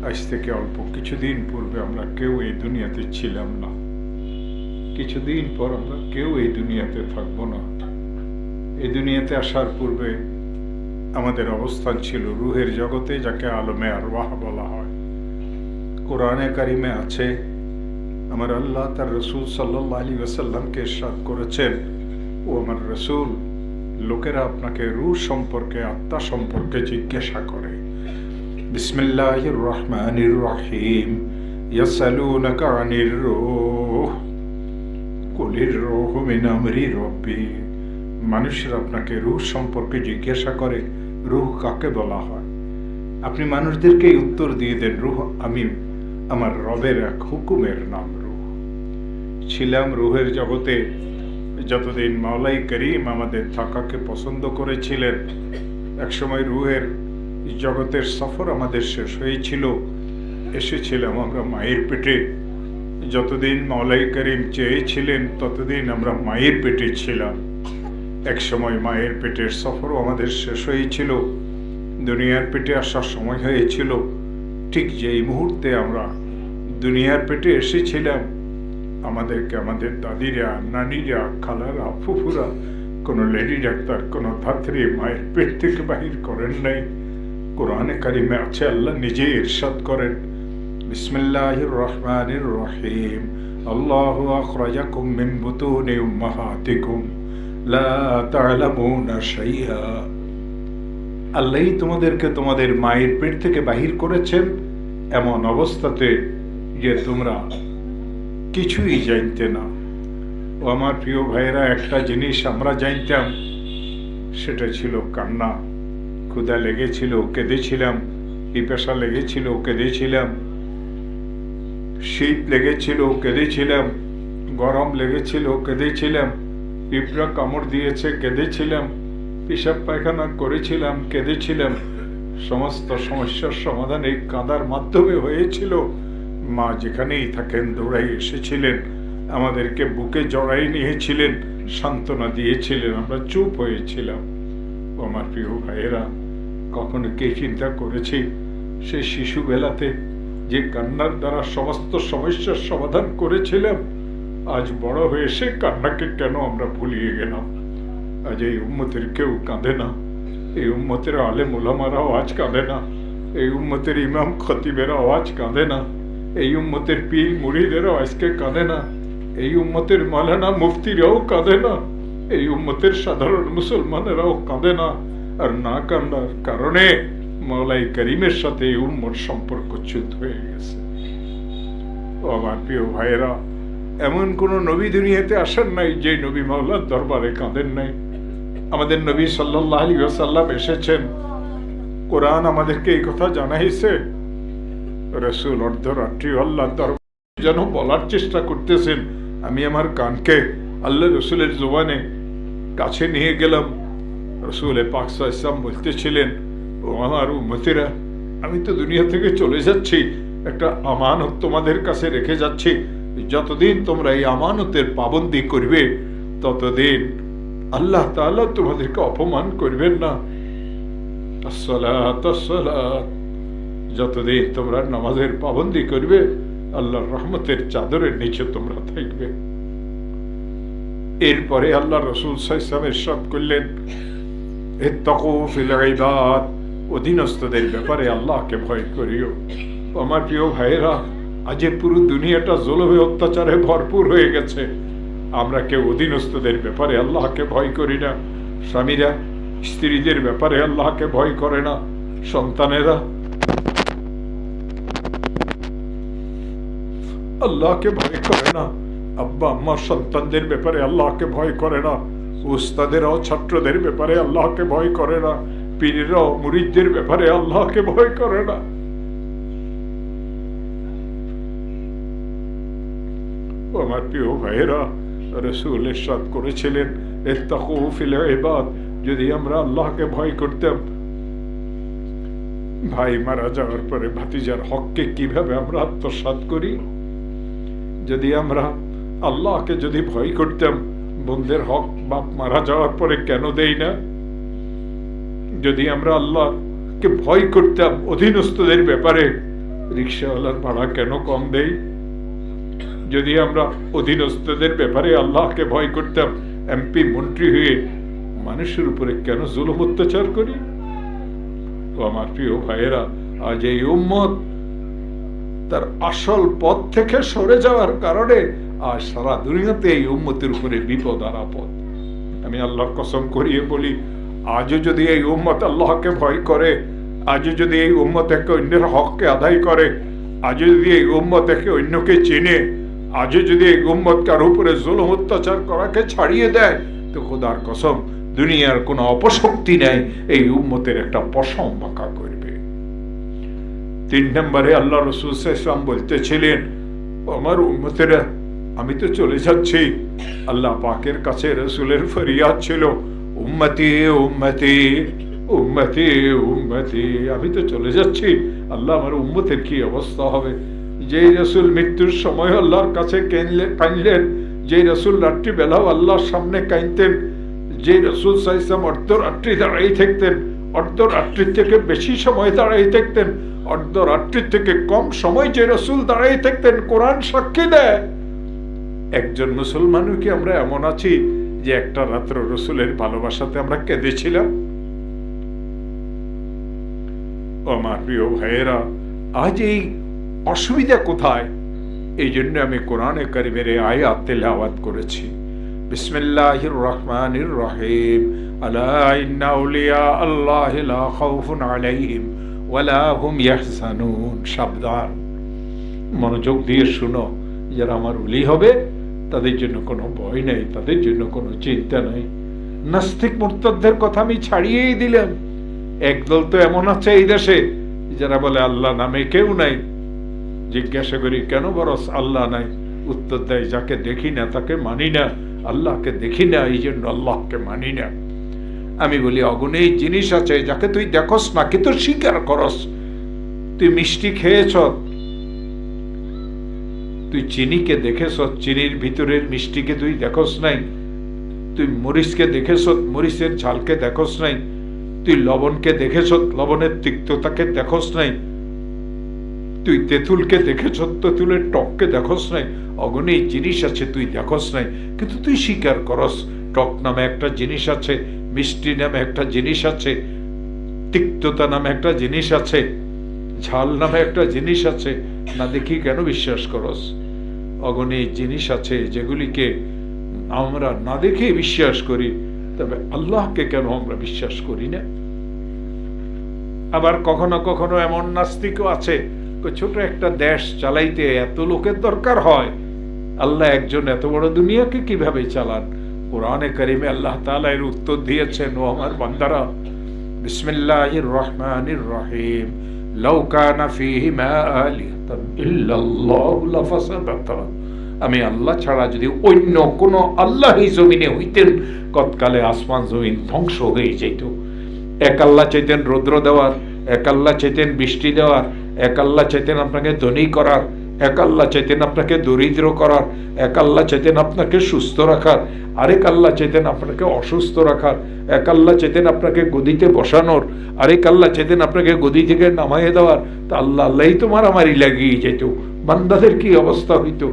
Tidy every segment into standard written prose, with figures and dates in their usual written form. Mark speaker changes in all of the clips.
Speaker 1: আজ থেকে অল্প কিছুদিন পূর্বে আমরা কেউ এই দুনিয়াতে ছিলাম না। কিছুদিন পর আমরা কেউ এই দুনিয়াতে থাকবো না। এই দুনিয়াতে আসার পূর্বে আমাদের অবস্থান ছিল রুহের জগতে, যাকে আলমে আরওয়াহ বলা হয়। কোরআনে কারিমে আছে, আমার আল্লাহ তার রসুল সাল্লাল্লাহু আলাইহি ওয়াসাল্লামকে ইরশাদ করেছেন, ও আমার রসুল, লোকেরা আপনাকে রূহ সম্পর্কে, আত্মা সম্পর্কে জিজ্ঞাসা করে। বিসমিল্লাহির রহমানির রহিম, ইয়াসালুনাকা আনির রূহ কুলির রূহু মিন আমরি রব্বি। মানুষেরা আপনাকে রূহ সম্পর্কে জিজ্ঞাসা করে, রূহ কাকে বলা হয়? আপনি মানুষদেরকে উত্তর দিয়ে দেন, রূহ আমি আমার রবের এক হুকুমের নাম রূহ। ছিলাম রূহের জগতে যতদিন মাওলাই করিম আমাদের থাকাকে পছন্দ করেছিলেন। একসময় রূহের জগতের সফর আমাদের শেষ হয়েছিল, এসেছিলাম আমরা মায়ের পেটে। যতদিন মাওলাই করিম চেয়েছিলেন ততদিন আমরা মায়ের পেটে ছিলাম। একসময় মায়ের পেটের সফরও আমাদের শেষ হয়েছিল, দুনিয়ার পেটে আসার সময় হয়েছিল। ঠিক যেই মুহূর্তে আমরা দুনিয়ার পেটে এসেছিলাম, আমাদেরকে আমাদের দাদিরা, নানিরা, খালারা, ফুফুরা, কোনো লেডি ডাক্তার, কোনো ধাত্রী মায়ের পেট থেকে বাহির করেন নাই। কোরআনে কারিমে আছে, আল্লাহ নিজে ইরশাদ করেন, বিসমিল্লাহির রহমানির রহিম, আল্লাহু আখরাজাকুম মিন বুতুনি উম্মাহাতিকুম লা তা'লামুনা শাইআ। আল্লাহই তোমাদেরকে তোমাদের মায়ের পেট থেকে বাহির করেছেন এমন অবস্থাতে যে তোমরা কিছুই জানতে না। ও আমার প্রিয় ভাইয়েরা, একটা জিনিস আমরা জানতাম, সেটা ছিল কান্না। ক্ষুধা লেগেছিল, কেঁদেছিলাম। পিপাসা লেগেছিল, কেঁদেছিলাম। শীত লেগেছিল, কেঁদেছিলাম। গরম লেগেছিল, কেঁদেছিলাম। পিঁপড়া কামড় দিয়েছে, কেঁদেছিলাম। পেশাব পায়খানা করেছিলাম, কেঁদেছিলাম। সমস্ত সমস্যার সমাধান এই কাঁদার মাধ্যমে হয়েছিল। মা যেখানেই থাকেন দৌড়াই এসেছিলেন, আমাদেরকে বুকে জড়াই নিয়েছিলেন, সান্ত্বনা দিয়েছিলেন। আমরা চুপ হয়েছিলাম। ও আমার প্রিয় ভাইয়েরা, কখনো কে চিন্তা করেছি সেই শিশুবেলাতে যে কান্নার দ্বারা সমস্ত সমস্যার সমাধান করেছিলাম, আজ বড় হয়ে সে কান্নাকে কেন আমরা ভুলিয়ে গেলাম? আজ এই উম্মতের কেউ কাঁদে না। এই উম্মতের আলেম ওলামারাও আজ কাঁদে না। এই উম্মতের ইমাম খতিবেরাও আজ কাঁদে না। এই উম্মতের পীর মুরিদেরাও আজকে কাঁদে না। এই উম্মতের মাওলানা মুফতিরাও কাঁদে না। এই উম্মতের সাধারণ মুসলমানেরাও কাঁদে না। আর না কান্নার কারণে মাওলাই করিমের সাথে এই উম্মত সম্পর্ক চ্যুত হয়ে গেছে। ও আমার প্রিয় ভাইয়েরা, এমন কোন নবী দুনিয়াতে আসেন নাই যে নবী মাওলার দরবারে কাঁদেন নাই। আমাদের নবী সাল্লাল্লাহু আলাইহি ওয়াসাল্লাম এসেছেন, কোরআন আমাদেরকে এই কথা জানাইছে। রাসূল অর্ধরাত্রি আল্লাহর দরবারে যেন বলার চেষ্টা করতেছেন। আমি আমার কানকে আল্লাহ রসুলের জবানে কাছে নিয়ে গেলাম। রসুল পাক সাল্লাল্লাহু আলাইহি ওয়াসাল্লাম বলতেছিলেন, ও আমার উম্মতেরা, আমি তো দুনিয়া থেকে চলে যাচ্ছি, একটা আমানত তোমাদের কাছে রেখে যাচ্ছি। যতদিন তোমরা এই আমানতের পাবন্দি করবে ততদিন আল্লাহ তাআলা তোমাদেরকে অপমান করবেন না। আসসালাত আসসালাত, যতদিন তোমরা নামাজের পাবন্দি করবে আল্লাহর রহমতের চাদরের নিচে তোমরা থাকবে। এরপরে আল্লাহ রাসূল সাল্লাল্লাহু আলাইহি ওয়াসাল্লাম ইরশাদ করলেন, ইত্তাকু ফিল ইবাদ, অধীনস্থদের ব্যাপারে আল্লাহকে ভয় করিও। আমার প্রিয় ভাইয়েরা, আজ পুরো দুনিয়াটা জুলুমে অত্যাচারে ভরপুর হয়ে গেছে। আমরা কেউ অধীনস্থদের ব্যাপারে আল্লাহকে ভয় করি না। স্বামীরা স্ত্রীদের ব্যাপারে আল্লাহকে ভয় করে না। সন্তানেরা আল্লাহকে ভয় করে না। আব্বা আম্মা সন্তানদের ব্যাপারে আল্লাহকে ভয় করে না। উস্তাদেরাও ছাত্রদের ব্যাপারে আল্লাহকে ভয় করে না। পীরেরাও মুরিদদের ব্যাপারে আল্লাহকে ভয় করে না। আমার প্রিয় ভাইয়েরা, রাসূল ইরশাদ করেছিলেন, ইত্তাকু ফিল ইবাদ, যদি আমরা আল্লাহকে ভয় করতাম, ভাই মারা যাওয়ার পরে ভাতিজার হককে কিভাবে আমরা আত্মসাৎ করি, যদি আমরা আল্লাহকে যদি ভয় করতাম, বোনদের হক বাপ মারা যাওয়ার পরে কেন দেই না, যদি আমরা আল্লাহকে ভয় করতাম অধীনস্থদের ব্যাপারে, রিক্সাওয়ালার ভাড়া কেন কম দেই? যদি আমরা অধীনস্থদের ব্যাপারে আল্লাহকে ভয় করতাম, এমপি মন্ত্রী হয়ে মানুষের উপরে কেন জুলুম অত্যাচার করি? তো আমার প্রিয় ভাইয়েরা, আজ এই উম্মত তার আসল পথ থেকে সরে যাওয়ার কারণে আজ সারা দুনিয়াতে এই উম্মতের উপরে বিপদ আর আপদ। আমি আল্লাহর কসম করিয়ে বলি, আজও যদি এই উম্মত আল্লাহকে ভয় করে, আজও যদি এই উম্মত একে অন্যের হককে আদায় করে, আজও যদি এই উম্মত একে অন্যকে চেনে, আজও যদি এই উম্মত কার উপরে জুলুম অত্যাচার করাকে ছাড়িয়ে দেয়, তো খোদার কসম দুনিয়ার কোনো অপশক্তি নেই এই উম্মতের একটা পশম বাঁকা করবে। 3 নম্বরে আল্লাহ রাসূল সাল্লাল্লাহু আলাইহি ওয়াসাল্লাম বলতেছিলেন, আমার উম্মতেরা, আমি তো চলে যাচ্ছি। আল্লাহ পাকের কাছে রাসূলের ফরিয়াদ ছিল, উম্মতি উম্মতি উম্মতি উম্মতি, আমি তো চলে যাচ্ছি, আল্লাহ আমার উম্মতের কি অবস্থা হবে? যে রাসূল মৃত্যুর সময় আল্লাহর কাছে কাঁদলেন, যে রাসূল রাত্রি বেলাও আল্লাহর সামনে কাঁদতেন, যে রাসূল সাল্লাল্লাহু আলাইহি ওয়াসাল্লাম অর্ধরাত্রি দাঁড়িয়ে থাকতেন, অর্ধরাত্রির থেকে বেশি সময় দাঁড়িয়ে থাকতেন, অর্ধরাত্রির থেকে কম সময় যে রাসূল দাঁড়িয়ে থাকতেন, কোরআন সাক্ষী দেয়। একজন মুসলমানও কি আমরা এমন আছি যে একটা রাত্র রাসূলের ভালোবাসাতে আমরা কেঁদেছিলাম? আমার প্রিয় ভাইয়েরা, আজ এই অসুবিধা কোথায়? এই জন্য আমি কোরআনে কারিমের আয়াত তেলাওয়াত করেছি। বিসমিল্লাহির রহমানির রহিম, আলা ইন্না আউলিয়া আল্লাহি লা খাউফুন আলাইহিম ওয়ালা হুম ইয়াহজানুন। সাবধান, মনোযোগ দিয়ে শুনো, যারা আমার ওলি হবে তাদের জন্য কোনো ভয় নাই, তাদের জন্য কোনো চিন্তা নাই। নাস্তিক মুরতাদদের কথা আমি ছাড়িয়েই দিলাম। একদল তো এমন আছে এই দেশে যারা বলে আল্লাহ নামে কেউ নাই। জিজ্ঞাসা করি কেন বরস আল্লাহ নাই? উত্তর দেয়, যাকে দেখি না তাকে মানি না, আল্লাহকে দেখি না এই জন্য আল্লাহকে মানি না। আমি বলি, অগুণেই জিনিস আছে যাকে তুই দেখস না কিন্তু স্বীকার করস। তুই মিষ্টি খেয়েছ, তুই চিনিকে দেখেছ, চিনির ভিতরের মিষ্টিকে তুই দেখস নাই। তুই মরিচকে দেখেছ, মরিচের ঝালকে দেখস নাই। তুই লবণকে দেখেছ, লবণের তিক্ততাকে দেখস নাই। তুই তেঁতুলকে দেখেছ, তেঁতুলের টককে দেখস নাই। অগণিত জিনিস আছে তুই দেখস নাই, কিন্তু তুই স্বীকার করস টক নামে একটা জিনিস আছে, মিষ্টি নামে একটা জিনিস আছে, তিক্ততা নামে একটা জিনিস আছে, ঝাল নামে একটা জিনিস আছে। না দেখি কেন বিশ্বাস করস? অগণিত জিনিস আছে যেগুলিকে আমরা না দেখে বিশ্বাস করি, তবে আল্লাহকে কেন আমরা বিশ্বাস করি না? আবার কখনো কখনো এমন নাস্তিকও আছে, ছোট একটা দেশ চালাইতে এত লোকের দরকার হয়, আল্লাহ একজন এত বড় দুনিয়াকে কিভাবে চালান? কোরআনে কারিমে আল্লাহ তাআলা এর উত্তর দিয়েছেন, ও আমার বান্দারা, বিসমিল্লাহির রহমানির রহিম, লাউ কানা ফীহিমা আলিহাতুন ইল্লাল্লাহু লাফাসাদাতা। আমি আল্লাহ ছাড়া যদি অন্য কোন আল্লাহ এই জমিনে হইতেন, কতকালে আসমান জমিন ধ্বংস হয়ে যেত। এক আল্লাহ চাইতেন রৌদ্র দেওয়ার, এক আল্লাহ চাইতেন বৃষ্টি দেওয়ার, এক আল্লাহ চাইতেন আপনাকে ধনী করার, এক আল্লাহ চাইতেন আপনাকে দরিদ্র করার, এক আল্লাহ চাইতেন আপনাকে সুস্থ রাখার, আরেক আল্লাহ চাইতেন আপনাকে অসুস্থ রাখার, এক আল্লাহ চাইতেন আপনাকে গদিতে বসানোর, আরেক আল্লাহ চাইতেন আপনাকে গদি থেকে নামাইয়ে দেওয়ার। তা আল্লাহ আল্লাহই তো মারামারি লাগিয়ে যেত। বান্দাদের কি অবস্থা হইতো?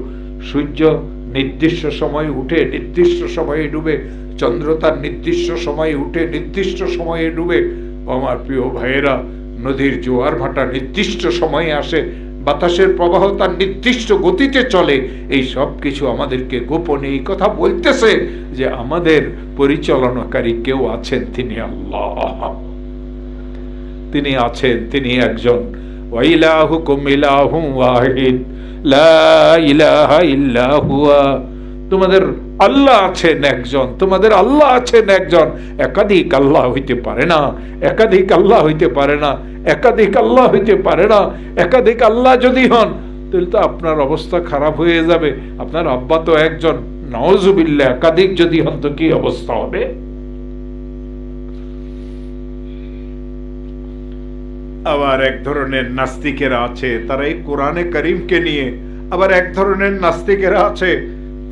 Speaker 1: সূর্য নির্দিষ্ট সময়ে উঠে নির্দিষ্ট সময়ে ডুবে, চন্দ্র তার নির্দিষ্ট সময়ে উঠে নির্দিষ্ট সময়ে ডুবে। আমার প্রিয় ভাইয়েরা, নদীর জোয়ার ভাটা নির্দিষ্ট সময়ে আসে, বাতাসের প্রবাহ তার নির্দিষ্ট গতিতে চলে। এই সব কিছু আমাদেরকে গোপনে এই কথা বলতেছে যে আমাদের পরিচালনাকারী কেউ আছেন, তিনি আল্লাহ। তিনি আছেন, তিনি একজন। ওয়া ইলাহুকুম ইলাহুন ওয়াহিদ লা ইলাহা ইল্লা হুয়া। তোমাদের আল্লাহ আছেন একজন, তোমাদের আল্লাহ আছেন একজন। একাধিক আল্লাহ হইতে পারে না, একাধিক আল্লাহ হইতে পারে না, একাধিক আল্লাহ হইতে পারে না। একাধিক আল্লাহ যদি হন তাহলে তো আপনার অবস্থা খারাপ হয়ে যাবে। আপনার আব্বা তো একজন, নাউজুবিল্লাহ। একাধিক যদি হন তো কি অবস্থা হবে? আবার এক ধরনের নাস্তিকেরা আছে, তারা এই কোরআনে কারিমকে নিয়ে, আবার এক ধরনের নাস্তিকেরা আছে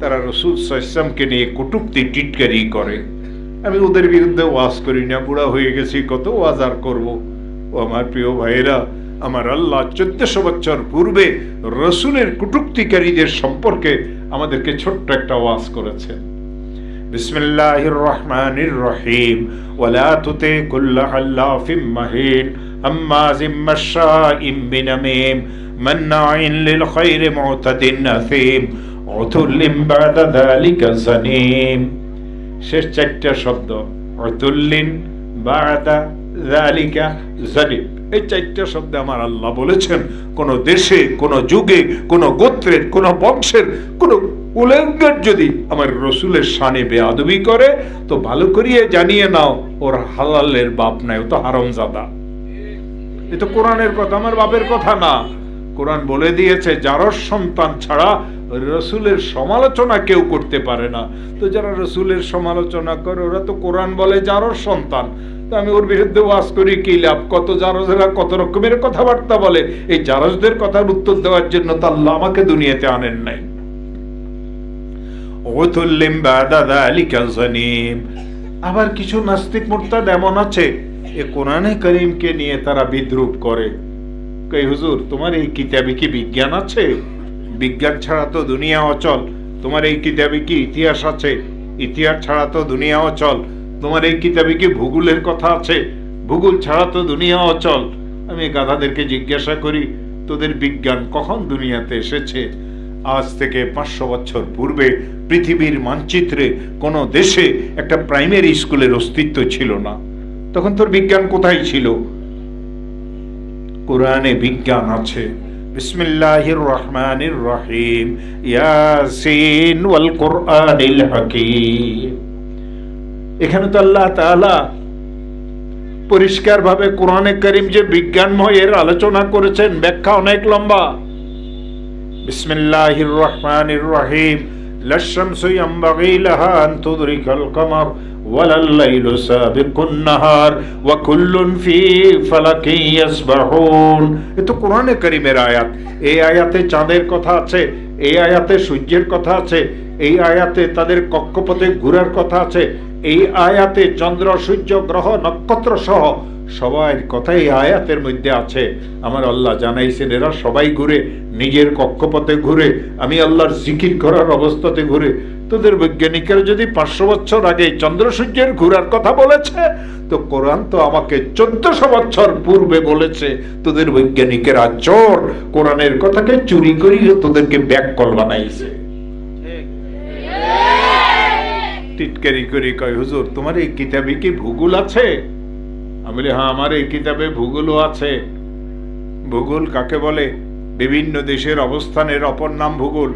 Speaker 1: তারা রাসূল সাল্লাল্লাহু আলাইহি ওয়াসাল্লামকে নিয়ে কটূক্তি টিটকারি করে। আমি ওদের বিরুদ্ধে ওয়াজ করি না, বুড়া হয়ে গেছি, কত ওয়াজ আর করবো। ও আমার প্রিয় ভাইয়েরা, আমার আল্লাহ 1400 বছর পূর্বে রসুলের কটূক্তিকারীদের সম্পর্কে আমাদেরকে ছোট্ট একটা ওয়াজ করেছেন। বিসমিল্লাহির রহমানির রহিম ওয়ালা তুতি কুল্লা হাল্লাফিম মাহিন হাম্মাজিম মাশাইম বিনামিম মান্নাইন লিল খায়রি মুতাদিন নাসিম উতুল্লিম বাদা যালিকা জানিম। শেষ চারটা শব্দ উতুল্লিন বাদা যালিকা জানিম, এই চারটা শব্দ আমার আল্লাহ বলেছেন কোন দেশে, কোন যুগে, কোন গোত্রের, কোন বংশের কোন উলেঙ্গার যদি আমার রসুলের শানে বেয়াদবি করে তো ভালো করিয়ে জানিয়ে নাও ওর হালালের বাপ নাই, ও তো হারামজাদা। এ তো কোরআনের কথা, আমার বাপের কথা না। কোরআন বলে দিয়েছে জারজ সন্তান ছাড়া রসুলের সমালোচনা কেউ করতে পারে না। তো যারা রসুলের সমালোচনা করে ওরা তো কোরআন বলে জারজ সন্তান, তো আমি ওর বিরুদ্ধে ওয়াজ করি কি লাভ? কত জারজেরা কত রকমের কথাবার্তা বলে, এই জারজদের কথার উত্তর দেওয়ার জন্য তো আল্লাহ আমাকে দুনিয়াতে আনেন নাই। আবার কিছু নাস্তিক মুরতাদ এমন আছে এ কোরআনে কারীমকে নিয়ে তারা বিদ্রুপ করে। কই হুজুর, তোমার এই কিতাবে কি বিজ্ঞান আছে? বিজ্ঞান ছাড়া তো দুনিয়া অচল। তোমার এই কিতাবে কি ইতিহাস আছে? ইতিহাস ছাড়া তো দুনিয়া অচল। তোমার এই কিতাবে কি ভূগোলের কথা আছে? ভূগোল ছাড়া তো দুনিয়া অচল। আমি গাধাদেরকে জিজ্ঞাসা করি, তোদের বিজ্ঞান কখন দুনিয়াতে এসেছে? আজ থেকে 500 বছর পূর্বে পৃথিবীর মানচিত্রে কোন দেশে একটা প্রাইমারি স্কুলের অস্তিত্ব ছিল না। তখন তোর বিজ্ঞান কোথায় ছিল? কোরআনে বিজ্ঞান আছে। বিসমিল্লাহির রহমানির রহিম ইয়াসিন ওয়াল কুরআনিল হাকীম। এখানে তো আল্লাহ তাআলা পরিষ্কারভাবে কোরআনে কারীম যে বিজ্ঞানময় এর আলোচনা করেছেন, ব্যাখ্যা অনেক লম্বা। বিসমিল্লাহির রহমানির রহিম লাশ-শামসু ইয়ানবাগী লাহা আন তুদরিকাল কমার ওয়ালাল লাইলু সাবিকুন নাহার ওয়া কুল্লুন ফি ফালাকিন ইয়াসবাহুন। এ তো কোরআনে কারীমের আয়াত। এই আয়াতে চাঁদের কথা আছে, এই আয়াতে সূর্যের কথা আছে, এই আয়াতে তাদের কক্ষপথে ঘোরার কথা আছে, এই আয়াতে চন্দ্র, সূর্য, গ্রহ, নক্ষত্র সহ সবার কথা এই আয়াতের মধ্যে আছে। আমার আল্লাহ জানাইছেন এরা সবাই ঘুরে, নিজের কক্ষপথে ঘুরে, আমি আল্লাহর জিকির করার অবস্থাতে ঘুরে। তোদের বৈজ্ঞানিকের যদি 500 বছর আগে চন্দ্র সূর্যের ঘোরার কথা বলেছে, তো কোরআন তো আমাকে 1400 বছর পূর্বে বলেছে। তোদের বৈজ্ঞানিকেরা চোর, কোরআনের কথাকে চুরি করিয়ে তোদেরকে ব্যাককল বানাইছে। টিটকারি করে কয়, হুজুর তোমার এই কিতাবে কি ভূগোল আছে? আমি বলি হ্যাঁ, আমার এই কিতাবে ভূগোলও আছে। ভূগোল কাকে বলে? বিভিন্ন দেশের অবস্থানের অপর নাম ভূগোল,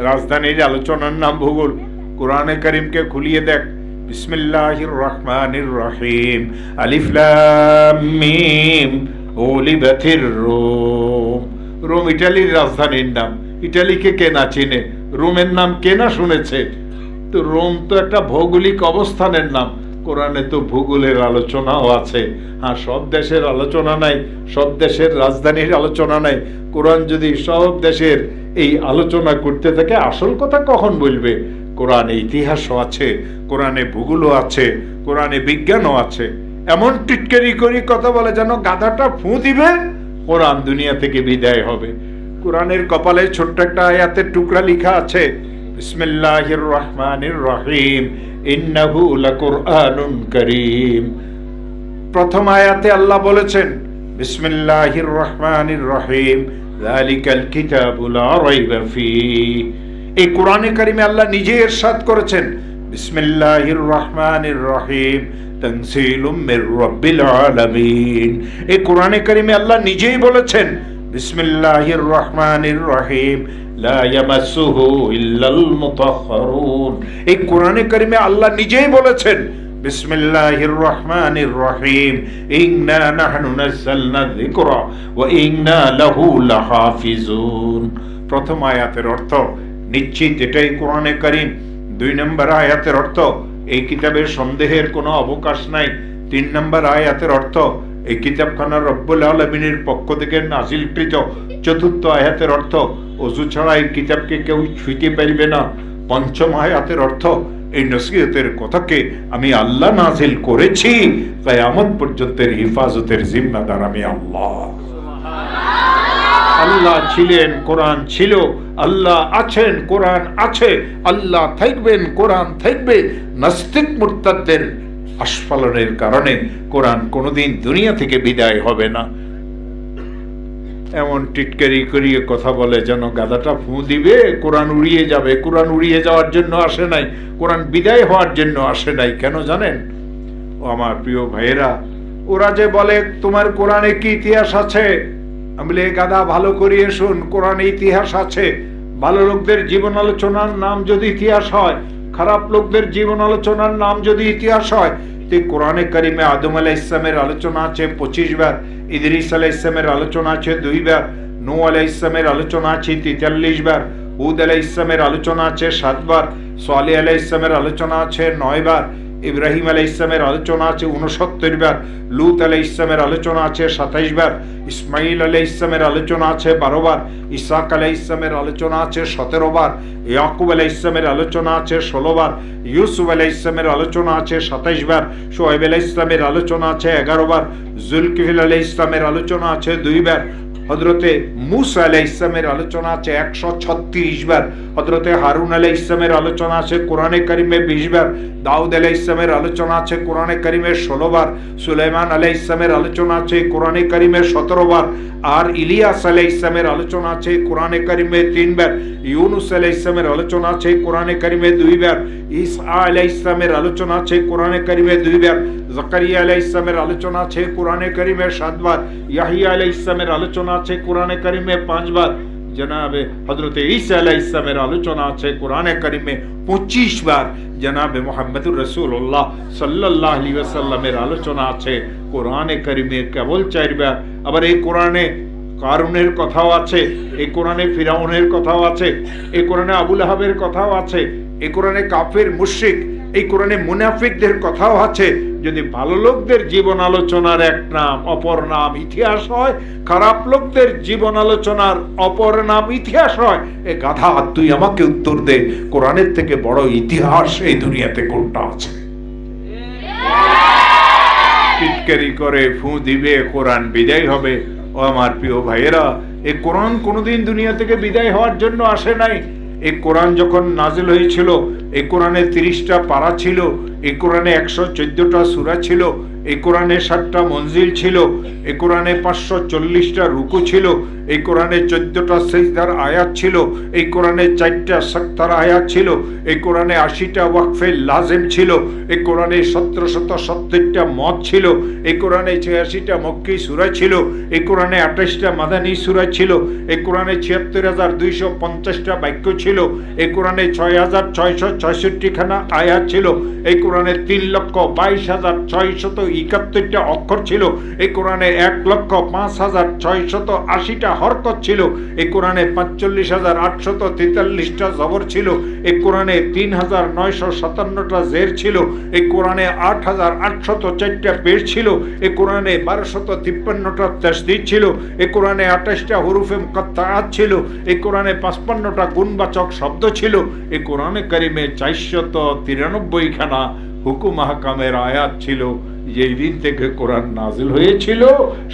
Speaker 1: রাজধানীর আলোচনার নাম ভূগোল। কোরআনে কারীমকে খুলিয়ে দেখ। বিসমিল্লাহির রহমানির রহিম আলিফ লাম মিম গুলিবাতির রোম। রোম ইটালির রাজধানীর নাম। ইটালিকে কে না চিনে? রোমের নাম কে না শুনেছে? তো রোম তো একটা ভৌগোলিক অবস্থানের নাম। কোরআনে তো ভূগোলের আলোচনাও আছে। হ্যাঁ, সব দেশের আলোচনা নাই, সব দেশের রাজধানীর আলোচনা নাই। কোরআন যদি সব দেশের এই আলোচনা করতে থাকে, আসল কথা কখন বলবে? কোরআনে ইতিহাসও আছে, কোরআনে ভূগোলও আছে, কোরআনে বিজ্ঞানও আছে। এমন টিটকারি করি কথা বলে যেন গাধাটা ফু দিবে, কোরআন দুনিয়া থেকে বিদায় হবে। কোরআনের কপালে ছোট্ট একটা আয়াতের টুকরা লেখা আছে, বিসমিল্লাহির রহমানির রহিম ইন্নাহু লাকুরআনুন কারীম। প্রথম আয়াতে আল্লাহ বলেছেন বিসমিল্লাহির রহমানির রহিম যালিকাল কিতাবু লা রাইবা ফীহ। এই কোরআনে কারীমে আল্লাহ নিজে ইরশাদ করেছেন বিসমিল্লাহির রহমানির রহিম তানসিলুম মির রাব্বিল আলামিন। এই কোরআনে কারীমে আল্লাহ নিজেই বলেছেন বিসমিল্লাহির রহমানির রহিম লা ইয়ামাসসুহু ইল্লাল মুতাহহারুন। এই কোরআনে কারীমে আল্লাহ নিজেই বলেছেন বিসমিল্লাহির রহমানির রহিম ইন্না নাহনু নাযালনা যিকরা ওয়া ইন্না লাহু লাহাফিজুন। প্রথম আয়াতের অর্থ নিশ্চিত এটাই কোরআনে কারীম। 2 নম্বর আয়াতের অর্থ এই কিতাবের সন্দেহের কোনো অবকাশ নাই। 3 নম্বর আয়াতের অর্থ এই কিতাবখানা রব্বুল আলামিনের পক্ষ থেকে নাজিলকৃত। 4th আয়াতের অর্থ ওযু ছাড়া এই কিতাবকে কেউ ছুঁতে পারবে না। 5ম আয়াতের অর্থ এই নসিহতের কথাকে আমি আল্লাহ নাজিল করেছি, কিয়ামত পর্যন্ত হিফাজতের জিম্মাদার আমি আল্লাহ। আল্লাহ ছিলেন, কোরআন ছিল, আল্লাহ আছেন, কোরআন আছে, আল্লাহ থাকবেন, কোরআন থাকবে। নাস্তিক মুরতাদদের আস্ফালনের কারণে কোরআন কোনোদিন দুনিয়া থেকে বিদায় হবে না। এমন টিটকারি করিয়ে কথা বলে যেন গাধাটা ফু দিবে কোরআন উড়িয়ে যাবে। কোরআন উড়িয়ে যাওয়ার জন্য আসে নাই, কোরআন বিদায় হওয়ার জন্য আসে নাই। কেন জানেন? ও আমার প্রিয় ভাইয়েরা, ওরা যে বলে তোমার কোরআনে কি ইতিহাস আছে, আমি বলি গাধা ভালো করিয়ে শুন, কোরআনে ইতিহাস আছে। ভালো লোকদের জীবন আলোচনার নাম যদি ইতিহাস হয়, খারাপ লোকদের জীবন আলোচনার নাম যদি ইতিহাস হয়, কোরআনে কারিমে আদম আলাইহিস ইসলামের আলোচনা আছে 25 বার, ইদ্রিস আলাইহিস ইসলামের আলোচনা আছে 2 বার, নূহ আলাইহিস ইসলামের আলোচনা আছে 43 বার, হুদ আলাইহিস ইসলামের আলোচনা আছে 7 বার, সালেহ আলাইহিস ইসলামের আলোচনা আছে 9 বার, ইব্রাহিম আলাইহিস ইসলামের আলোচনা আছে 69 বার, লূত আলাইহিস ইসলামের আলোচনা আছে 27 বার, ইসমাইল আলাইহিস ইসলামের আলোচনা আছে 12 বার, ইসাক আলাইহিস ইসলামের আলোচনা আছে 17 বার, ইয়াকুব আলাইহিস ইসলামের আলোচনা আছে 16 বার, ইউসুফ আলাইহিস ইসলামের আলোচনা আছে 27 বার, শুআয়ব আলাইহিস ইসলামের আলোচনা আছে 11 বার, যুলকিফল আলাইহিস ইসলামের আলোচনা আছে 2 বার, হযরতে মূসা আলাইহিস ইসলামের আলোচনা আছে 136 বার, হযরতে হারুন আলাইহিস ইসলামের আলোচনা আছে কোরআনে কারিমে 20 বার, দাউদ আলাইহিস ইসলামের আলোচনা আছে কোরআনে কারিমে 16 বার, সুলাইমান আলাইহিস ইসলামের আলোচনা আছে কোরআনে কারিমে 17 বার, আর ইলিয়াস আলাইহিস ইসলামের আলোচনা আছে কোরআনে কারিমে 3 বার, ইউনুস আলাইহিস ইসলামের আলোচনা আছে কোরআনে কারিমে 2 বার, ঈসা আলাইহিস ইসলামের আলোচনা আছে কোরআনে কারিমে 2 বার, জাকারিয়া আলাইহিস ইসলামের আলোচনা আছে কোরআনে কারিমে 7 বার, ইয়াহিয়া আলাইহিস ইসলামের আলোচনা আছে কোরআনে কারিমে 5 বার, জনাবে হযরতে ঈসা আলাইহিস ইসলামের আলোচনা আছে কোরআনে কারিমে 25 বার, জনাবে মুহাম্মদুর রাসূলুল্লাহ সাল্লাল্লাহু আলাইহি ওয়াসাল্লামের আলোচনা আছে কোরআনে কারিমে কেবল 4 বার। আবার এই কোরআনে কারুনের কথাও আছে, এই কোরআনে ফিরাউনের কথাও আছে, এই কোরআনে আবু লাহাবের কথাও আছে, এই কোরআনে কাফের মুশরিক, এই কোরআনে মুনাফিকদের কথাও আছে। যদি ভালো লোকদের জীবন আলোচনার এক নাম অপর নাম ইতিহাস হয়, খারাপ লোকদের জীবন আলোচনার অপর নাম ইতিহাস হয়, এ গাধা তুই আমাকে উত্তর দে, কোরআনের থেকে বড় ইতিহাস এই দুনিয়াতে কোনটা আছে? টিটকারি করে ফু দিবে কোরআন বিদায় হবে। ও আমার প্রিয় ভাইয়েরা, এই কোরআন কোনোদিন দুনিয়া থেকে বিদায় হওয়ার জন্য আসে নাই। এই কোরআন যখন নাজিল হয়েছিল, এই কোরআনে 30টা পারা ছিল, এই কোরআনে 114টা সূরা ছিল, এই কোরআনে 7টা মঞ্জিল ছিল, এই কোরআনে 540টা রুকু ছিল, এই কোরআনে 14টা সিজদার আয়াত ছিল, এই কোরআনে 4টা সাক্তার আয়াত ছিল, এই কোরআনে 80টা ওয়াকফে লাজিম ছিল, এই কোরআনে 1770টা মদ ছিল, এই কোরআনে 86টা মক্কি সূরা ছিল, এই কোরআনে 28টা মাদানী সূরা ছিল, এই কোরআনে 76250টা বাক্য ছিল, এই কোরআনে 6666 খানা আয়াত ছিল, এই কোরআনে 3,22,671টা অক্ষর ছিল, এই কোরআনে 1,05,680টা হরকত ছিল, এই কোরআনে 45,843টা জবর ছিল, এই কোরআনে 3,957টা জের ছিল, এই কোরআনে 8,804টা পেশ ছিল, এই কোরআনে 1,253টা তাসদীদ ছিল, এই কোরআনে 28টা হুরুফে মুকাত্তাআত ছিল, এই কোরআনে 55টা গুণবাচক শব্দ ছিল, এই কোরআনে কারিমে 493 খানা হুকুম আহকামের আয়াত ছিল। যেই দিন থেকে কোরআন নাজিল হয়েছিল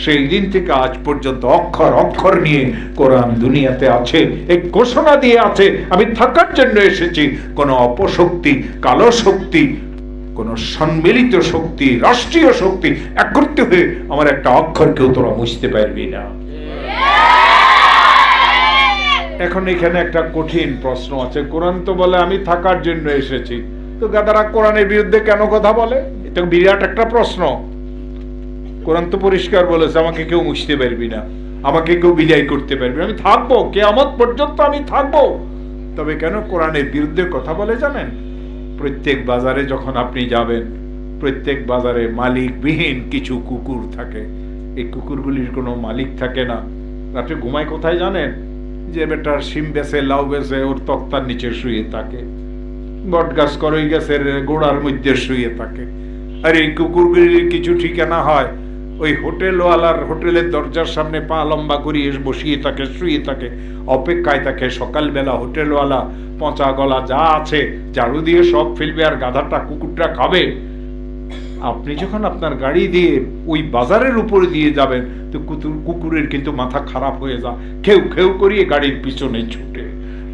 Speaker 1: সেই দিন থেকে আজ পর্যন্ত অক্ষর অক্ষর নিয়ে কোরআন দুনিয়াতে আছে, এই ঘোষণা দিয়ে আছে আমি থাকার জন্য এসেছি। কোনো অপশক্তি, কালো শক্তি, কোনো সম্মিলিত শক্তি, রাষ্ট্রীয় শক্তি একত্রিত হয়ে আমার একটা অক্ষরকেও তোরা মুছতে পারবি না। এখন এখানে একটা কঠিন প্রশ্ন আছে, কোরআন তো বলে আমি থাকার জন্য এসেছি, তো গাদারা কোরআনের বিরুদ্ধে কেন কথা বলে? এটা বিরাট একটা প্রশ্ন। কোরআন তো পরিষ্কার বলেছে আমাকে কেউ মুছতে পারবি না, আমাকে কেউ বিদায় করতে পারবি না, আমি থাকবো, কিয়ামত পর্যন্ত আমি থাকবো। তবে কেন কোরআনের বিরুদ্ধে কথা বলে জানেন? প্রত্যেক বাজারে যখন আপনি যাবেন, প্রত্যেক বাজারে মালিকবিহীন কিছু কুকুর থাকে, এই কুকুরগুলির কোনো মালিক থাকে না। রাতে ঘুমায় কোথায় জানেন? যে বেটার শিম বেছে, লাউ বেছে ওর তক্তার নিচে শুয়ে থাকে, বট গাছ করই গাছের গোড়ার মধ্যে শুয়ে থাকে। আর এই কুকুরগুলির কিছু ঠিকানা হয় ওই হোটেলওয়ালার হোটেলের দরজার সামনে পা লম্বা করিয়ে বসিয়ে থাকে, শুয়ে থাকে, অপেক্ষায় থাকে সকালবেলা হোটেলওয়ালা পচা গলা যা আছে ঝাড়ু দিয়ে সব ফেলবে আর গাধাটা কুকুরটা খাবে। আপনি যখন আপনার গাড়ি দিয়ে ওই বাজারের উপরে দিয়ে যাবেন তো কুকুরের কিন্তু মাথা খারাপ হয়ে যায়, খেউ খেউ করিয়ে গাড়ির পিছনে ছুটে,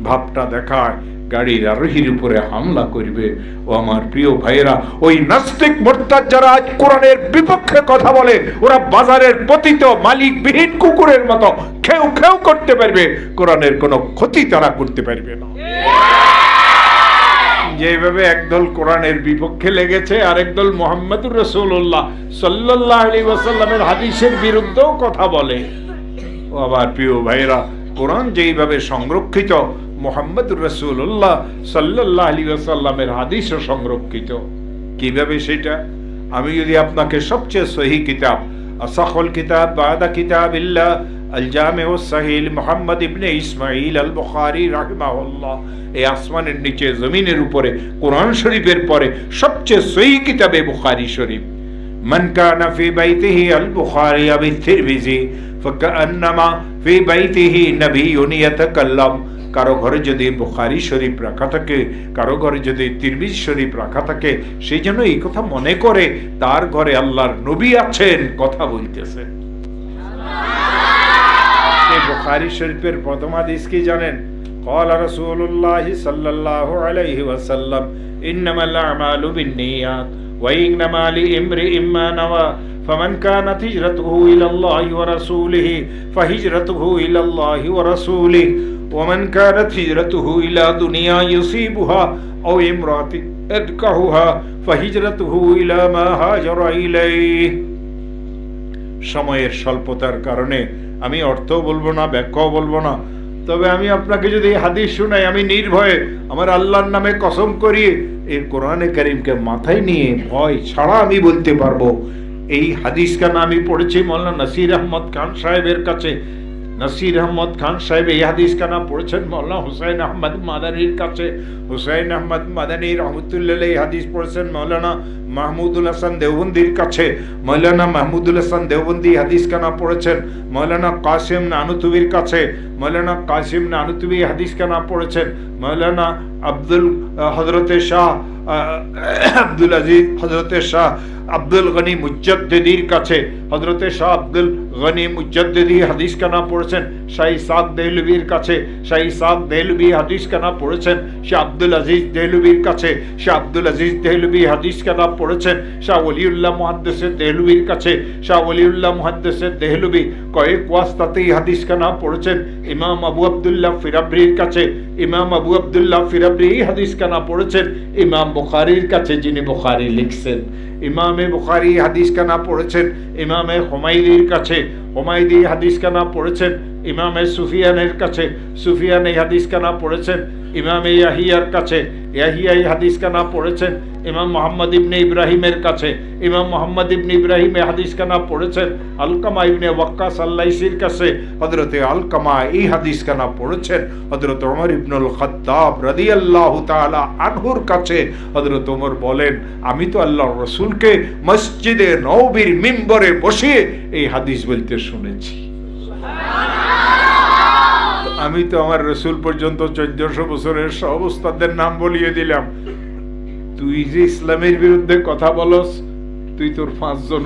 Speaker 1: ভাবটা দেখায় গাড়ির আরোহীর উপরে হামলা করবে। ও আমার প্রিয় ভাইয়েরা, ওই নাস্তিক মোরতাদ যারা আজ কোরআনের বিপক্ষে কথা বলে, ওরা বাজারের পতিত মালিকবিহীন কুকুরের মতো খেউ খেউ করতে পারবে, কোরআনের কোনো ক্ষতি তারা করতে পারবে না। যেভাবে একদল কোরআনের বিপক্ষে লেগেছে, আরেক দল মুহাম্মদুর রাসূলুল্লাহ সাল্লাল্লাহু আলাইহি ওয়াসাল্লামের হাদিসের বিরুদ্ধেও কথা বলে। ও আমার প্রিয় ভাইয়েরা, কোরআন যেইভাবে সংরক্ষিত, মুহাম্মদুর রাসূলুল্লাহ সাল্লাল্লাহু আলাইহি ওয়াসাল্লামের হাদিসও সংরক্ষিত। কিভাবে সেটা? আমি যদি আপনাকে সবচেয়ে সহিহ কিতাব, আসাহুল কিতাব বাদা কিতাবিল্লাহ আল জামিউ সাহিহ মুহাম্মদ ইবনে ইসমাঈল আল বুখারী রাহিমাহুল্লাহ, এই আসমানের নিচে জমিনের উপরে কোরআন শরীফের পরে সবচেয়ে সহিহ কিতাবে বুখারী শরীফ। মান কানা ফি বাইতিহি আল বুখারী আও তিরমিজি ফাকান্নামা ফি বাইতিহি নবিয়্যুন ইয়াতাকাল্লাম। কারো ঘরে যদি বুখারী শরীফ রাখা থাকে, কারো ঘরে যদি তিরমিজি শরীফ রাখা থাকে, সেই জন্য এই কথা মনে করে তার ঘরে আল্লাহর নবী আছেন, কথা বলতেছেন। এই বুখারী শরীফের প্রথম হাদিস কি জানেন? قال رسول الله صلى الله عليه وسلم إنما الأعمال بالنيات وإنما لامرئ ما نوى فمن كانت هجرته إلى الله ورسوله فهجرته إلى الله ورسوله ومن كانت هجرته إلى دنيا يصيبها أو امرأة ينكحها فهجرته إلى ما هاجر إليه। সময়ের স্বল্পতার কারণে আমি অর্থ বলবো না, ব্যাখ্যাও বলবো না, তবে আমি আপনাকে যদি হাদিস শোনাই, আমি নির্ভয়ে আমার আল্লাহর নামে কসম করি, এই কোরআনে কারীমকে মাথায় নিয়ে ভয় ছাড়া আমি বলতে পারবো। এই হাদিস খানা আমি পড়েছি মাওলানা নাসির আহমদ খান সাহেবের কাছে। নাসির আহমদ খান সাহেব এই হাদিস খানা পড়েছেন মাওলানা হুসাইন আহমদ মাদানির কাছে। হুসাইন আহমদ মাদানী রহমতুল্লাহ এই হাদিস পড়েছেন মাওলানা মাহমুদুল হাসান দেওবন্দির কাছে। মাওলানা মাহমুদুল হাসান দেওবন্দি হাদিস খানা পড়েছেন মাওলানা কাসিম নানুতুবির কাছে। মাওলানা কাসিম নানুতুবি হাদিস খানা পড়েছেন মাওলানা আব্দুল হযরতে শাহ আব্দুল আজিজ হযরতে শাহ আব্দুল গনি মুজাদ্দিদির কাছে। হযরতে শাহ আব্দুল গনি মুজাদ্দিদি হাদিস খানা পড়েছেন শাহ ইসহাক দেহলভির কাছে। শাহ ইসহাক দেহলভি হাদিস খানা পড়েছেন শাহ আব্দুল আজিজ দেহলভির কাছে। শাহ আব্দুল আজিজ দেহলভি হাদিস খানা পড়েছেন শাহ ওলিউল্লাহ মুহাদ্দিসের দেহলভির কাছে। শাহ ওলিউল্লাহ মুহাদ্দিসের দেহলভি কয়েক ওয়াস্তাতেই হাদিস খানা পড়েছেন ইমাম আবু আব্দুল্লাহ ফিরাবরির কাছে। ইমাম আবু আব্দুল্লাহ ফিরাবরি হাদিস খানা পড়েছেন ইমাম বুখারীর কাছে, যিনি বুখারী লিখছেন। ইমামে বুখারী হাদিস খানা পড়েছেন ইমামে হুমায়দির কাছে। হুমায়দি হাদিস খানা পড়েছেন ইমামে সুফিয়ানের কাছে। সুফিয়ান এই হাদিস খানা পড়েছেন ইমামে ইয়াহিয়ার কাছে। ইয়াহিয়া এই হাদিস খানা পড়েছেন ইমাম মুহাম্মদ ইবনে ইব্রাহিমের কাছে। ইমাম মুহাম্মদ ইবনে ইব্রাহিম এই হাদিস খানা পড়েছেন আলকামা ইবনে ওয়াক্কাস আল-লাইসির কাছে। হযরতে আলকামা এই হাদিস খানা পড়েছেন হযরত ওমর ইবনুল খাত্তাব রাদিয়াল্লাহু তাআলা আনহুর কাছে। হযরত ওমর বলেন, আমি তো আল্লাহর রাসূলকে মসজিদে নববীর মিম্বরে বসে এই হাদিস বলতে শুনেছি। আমি তো আমার রসুল পর্যন্ত 1400 বছরের সহবস্তাদের নাম বলিয়ে দিলাম। তুই যে ইসলামের বিরুদ্ধে কথা বলস, তুই তোর 5 জন